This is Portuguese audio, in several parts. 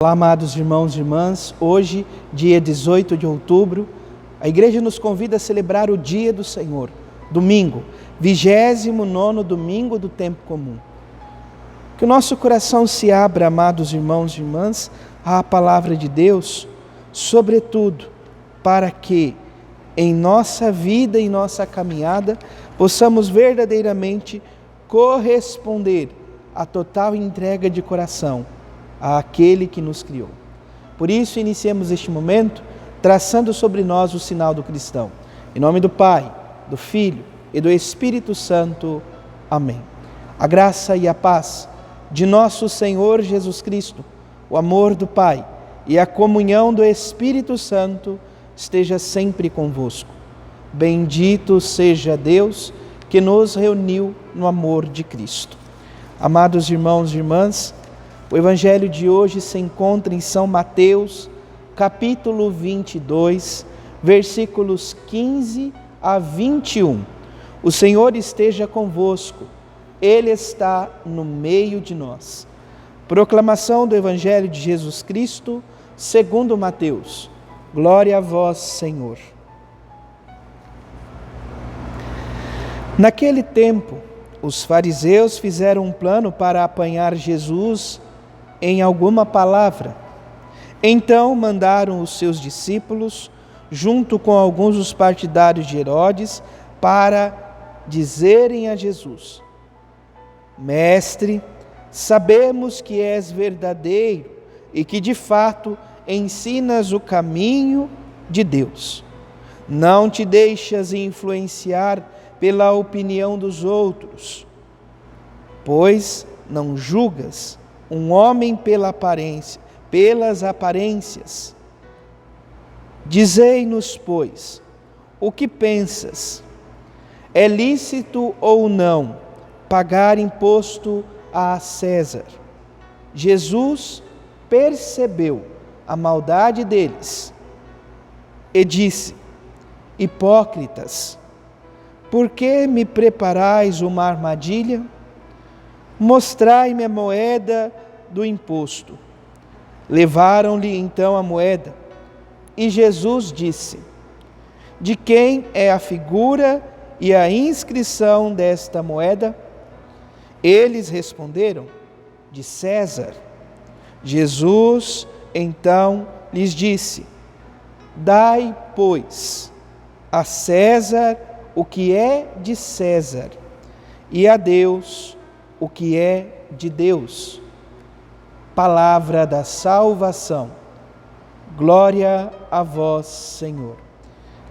Olá, amados irmãos e irmãs, hoje, dia 18 de outubro, a igreja nos convida a celebrar o dia do Senhor, domingo, 29º domingo do tempo comum. Que o nosso coração se abra, amados irmãos e irmãs, à palavra de Deus, sobretudo para que em nossa vida e nossa caminhada possamos verdadeiramente corresponder à total entrega de coração àquele que nos criou. Por isso, iniciemos este momento traçando sobre nós o sinal do cristão. Em nome do Pai, do Filho e do Espírito Santo. Amém. A graça e a paz de nosso Senhor Jesus Cristo, o amor do Pai e a comunhão do Espírito Santo esteja sempre convosco. Bendito seja Deus que nos reuniu no amor de Cristo. Amados irmãos e irmãs, o Evangelho de hoje se encontra em São Mateus, capítulo 22, versículos 15 a 21. O Senhor esteja convosco, Ele está no meio de nós. Proclamação do Evangelho de Jesus Cristo, segundo Mateus. Glória a vós, Senhor. Naquele tempo, os fariseus fizeram um plano para apanhar Jesus em alguma palavra. Então mandaram os seus discípulos, junto com alguns dos partidários de Herodes, para dizerem a Jesus: Mestre, sabemos que és verdadeiro e que de fato ensinas o caminho de Deus. Não te deixas influenciar pela opinião dos outros, pois não julgas um homem pelas aparências. Dizei-nos, pois, o que pensas? É lícito ou não pagar imposto a César? Jesus percebeu a maldade deles e disse: Hipócritas, por que me preparais uma armadilha? Mostrai-me a moeda do imposto. Levaram-lhe então a moeda, e Jesus disse: De quem é a figura e a inscrição desta moeda? Eles responderam: De César. Jesus então lhes disse: Dai, pois, a César o que é de César, e a Deus o que é de Deus. Palavra da salvação. Glória a vós, Senhor.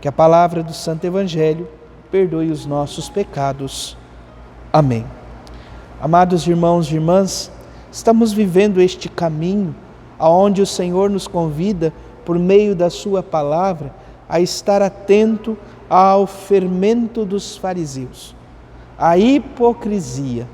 Que a palavra do Santo Evangelho perdoe os nossos pecados. Amém. Amados irmãos e irmãs, estamos vivendo este caminho aonde o Senhor nos convida, por meio da sua palavra, a estar atento ao fermento dos fariseus, à hipocrisia.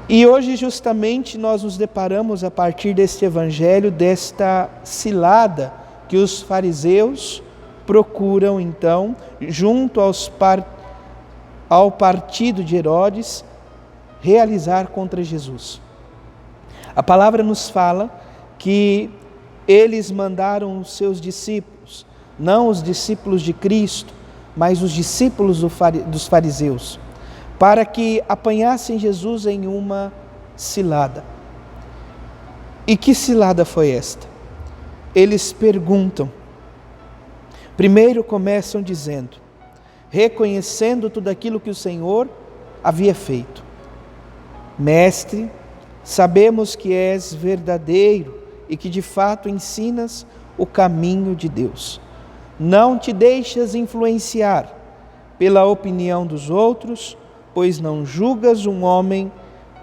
E hoje justamente nós nos deparamos a partir deste evangelho, desta cilada que os fariseus procuram então, junto ao partido de Herodes, realizar contra Jesus. A palavra nos fala que eles mandaram os seus discípulos, não os discípulos de Cristo, mas os discípulos dos fariseus, para que apanhassem Jesus em uma cilada. E que cilada foi esta? Eles perguntam. Primeiro começam dizendo, reconhecendo tudo aquilo que o Senhor havia feito: Mestre, sabemos que és verdadeiro e que de fato ensinas o caminho de Deus. Não te deixas influenciar pela opinião dos outros, pois não julgas um homem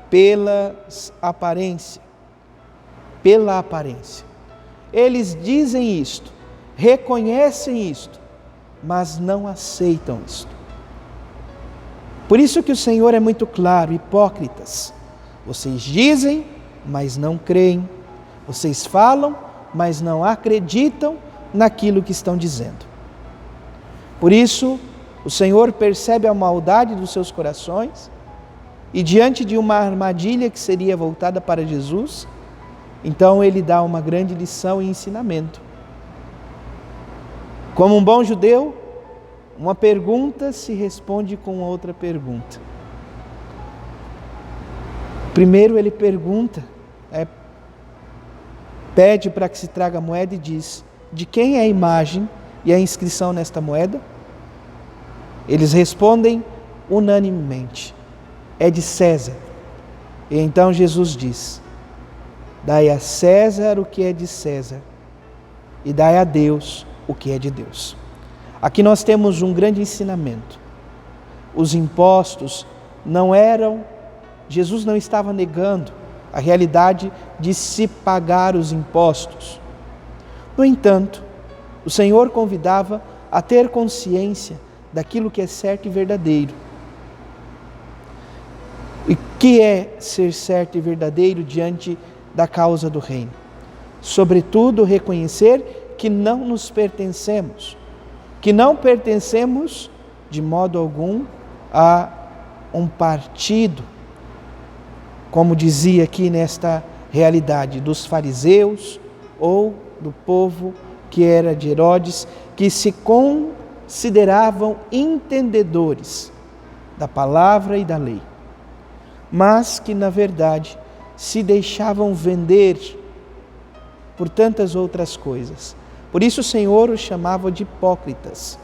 pela aparência. Eles dizem isto, reconhecem isto, mas não aceitam isto. Por isso que o Senhor é muito claro: hipócritas, vocês dizem, mas não creem. Vocês falam, mas não acreditam naquilo que estão dizendo. Por isso, o Senhor percebe a maldade dos seus corações e, diante de uma armadilha que seria voltada para Jesus, Então ele dá uma grande lição e ensinamento. Como um bom judeu, uma pergunta se responde com outra pergunta. Primeiro ele pergunta, pede para que se traga a moeda e diz: de quem é a imagem e a inscrição nesta moeda? Eles respondem unanimemente: é de César. E então Jesus diz: dai a César o que é de César e dai a Deus o que é de Deus. Aqui nós temos um grande ensinamento. Os impostos não eram, Jesus não estava negando a realidade de se pagar os impostos. No entanto, o Senhor convidava a ter consciência daquilo que é certo e verdadeiro. E o que é ser certo e verdadeiro diante da causa do reino? Sobretudo, reconhecer que não nos pertencemos, que não pertencemos de modo algum a um partido, como dizia aqui nesta realidade dos fariseus ou do povo que era de Herodes, que se consideravam entendedores da palavra e da lei, mas que na verdade se deixavam vender por tantas outras coisas. Por isso o Senhor os chamava de hipócritas.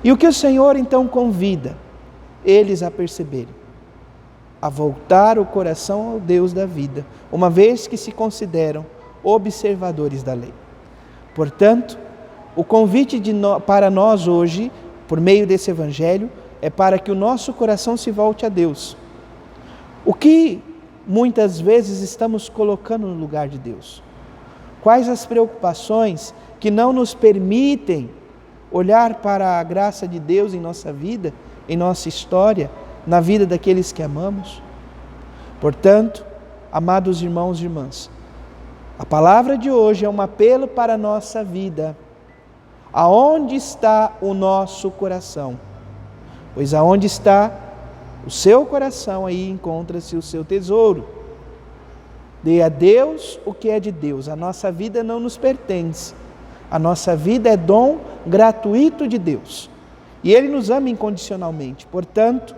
E o que o Senhor então convida eles a perceberem? A voltar o coração ao Deus da vida, uma vez que se consideram observadores da lei. Portanto, o convite para nós hoje, por meio desse Evangelho, é para que o nosso coração se volte a Deus. O que muitas vezes estamos colocando no lugar de Deus? Quais as preocupações que não nos permitem olhar para a graça de Deus em nossa vida, em nossa história, na vida daqueles que amamos? Portanto, amados irmãos e irmãs, a palavra de hoje é um apelo para a nossa vida. Aonde está o nosso coração? Pois aonde está o seu coração, aí encontra-se o seu tesouro. Dê a Deus o que é de Deus. A nossa vida não nos pertence. A nossa vida é dom gratuito de Deus. E Ele nos ama incondicionalmente. Portanto,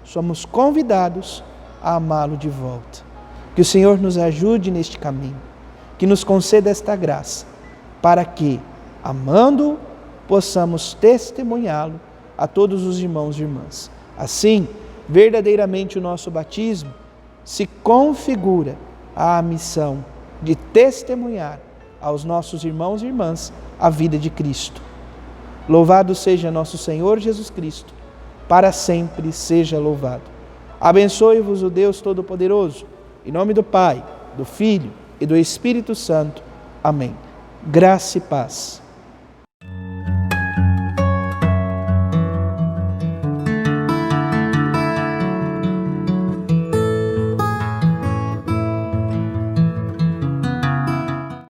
somos convidados a amá-lo de volta. Que o Senhor nos ajude neste caminho. Que nos conceda esta graça, para que, amando-o, possamos testemunhá-lo a todos os irmãos e irmãs. Assim, verdadeiramente o nosso batismo se configura à missão de testemunhar aos nossos irmãos e irmãs a vida de Cristo. Louvado seja nosso Senhor Jesus Cristo, para sempre seja louvado. Abençoe-vos o Deus Todo-Poderoso, em nome do Pai, do Filho e do Espírito Santo. Amém. Graça e paz.